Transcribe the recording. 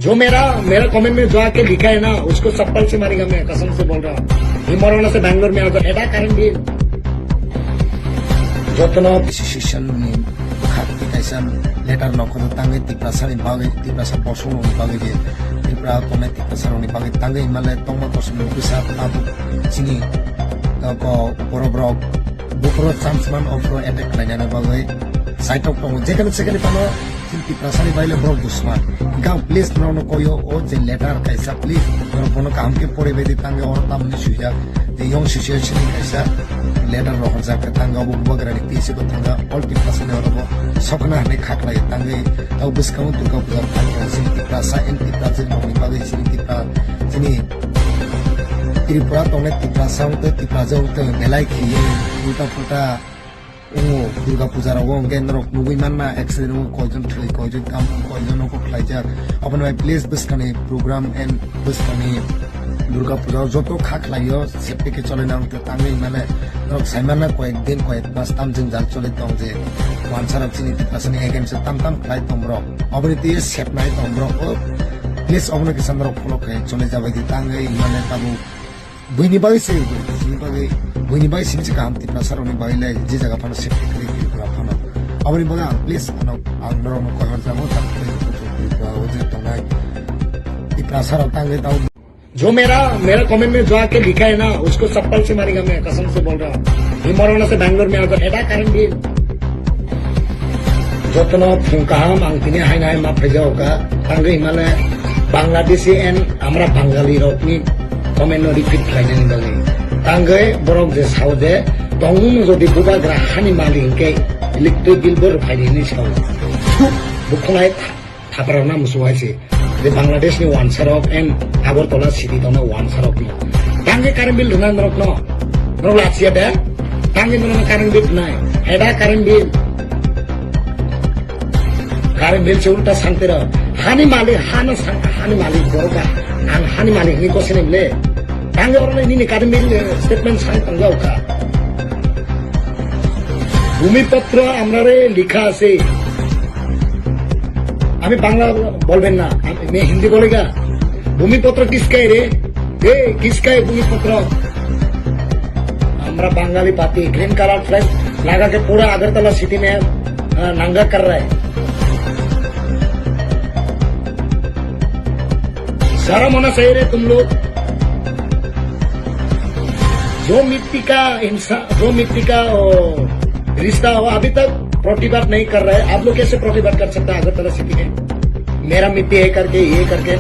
जो मेरा मेरा कमेंट में जो आके लिखा है ना उसको चप्पल से मारेगा, मैं कसम से बोल रहा हूँ। ये मरवाना से बैंगलोर में आकर एटा कारण भी যত্ন ডিসিশনनि खाथिखायसान लेटार नखर तांगे तिप्रासानि बागै तिप्रासा बसंनि बागै जे तिप्रा तने तिप्रासानि बागै तांगे माले तंग कसम बिसा आबु सिनि को बरब्रक बुकरो चान्समान अफ्रो एटेक लाइनाने बागै साइट अफ दङ जेखाने सेखाने पानो तिप्रासानि बाइले ब्रक दुस्मान गाव प्लीज ननो कोयो ओ जे लेटार कायसा प्लीज बनो काम के परिबेदि तांगे और तामनि सुया the young situation kaisa letter ro hon jak tanga bu bagra ni tisi ko tanga all people sane ro sokna ne khaklai tangai au biskau durga puja phai sin tipra sa en tipra je ni bagai sin tipra sini tripura tone tipra sang te tipra jau te belai khiye ulta puta o durga puja ro gendro nugui manna accident kojon thai kojon kam kojon ko khlai jak apna please biskani program and biskani Durga Puja जो तो खाक लाइयो safety के चले ना तो तांगे माने रक साइमाना कয়েক दिन कয়েক मास ताम जों जाल चले दं जे वानसार चिनि तिपासनि एगेन से ताम ताम फ्लाइट तमरो अबनिति सेफ नाइ तमरो ओ प्लीज अबन के संदर फलो के चले जाबे दि तांगे माने ताबु बुइनि बाइ से बुइनि बाइ सिनि से काम तिपासरनि बाइले जे जगह फानो सेफ्टी करि दिरा फानो अबनि बगा प्लीज आनो आंगरो न कहर जामो ताके ओ जे तंगाय तिपासर तांगे ताउ जो मेरा कमेंट में जो आके लिखा है ना उसको चप्पल से मारेगा, मैं कसम से बोल रहा हूँ। ये मरवाना से बैंगलोर में आकर एटा कारण भी যত্ন ফুঙ্কাহাম আংতিনি হাইনাই মা ফেজাওকা তাঙ্গে হিমালে বাংলাদেশি এন আমরা বাঙালি রকনি কমেন্ট রিপিট খাইনি বাগে তাঙ্গে বরং যে সাউদে তংমু যদি বুবাগ্রা হানি মালিংকে ইলেকট্রিক বিলবর ফাইনি সাউ বুখনাই থাপারাव नाम सुहायसे जे बांग्लादेश नि वानसार ऑफ एन आगरतला सिटी दना वानसार ऑफ नो तांगे कारण बिल रना रक नो रो लाचिया दे तांगे न कारण बिल नाय एडा कारण बिल से उल्टा सांगते र हानि मालिक बरोका आं हानि मालिक नि कोसेने ले तांगे और नि कारण बिल स्टेटमेंट सांग तंगाव का भूमिपत्र আমরারে লিখা আছে। আমি বাংলা বলবেন না, मैं हिंदी बोलेगा। भूमिपत्र किसका है रे? किसका है भूमिपत्र? हमारा Bengali party green colour flag लगा के पूरा अगरतला सिटी में नंगा कर रहा है। शर्म होना चाहिए रे तुम लोग। जो मिट्टी का रिश्ता हो अभी तक प्रतिवाद नहीं कर रहे। आप लोग कैसे प्रतिवाद कर सकते हैं अगरतला सिटी में मेरा मिट्टी है करके ये करके?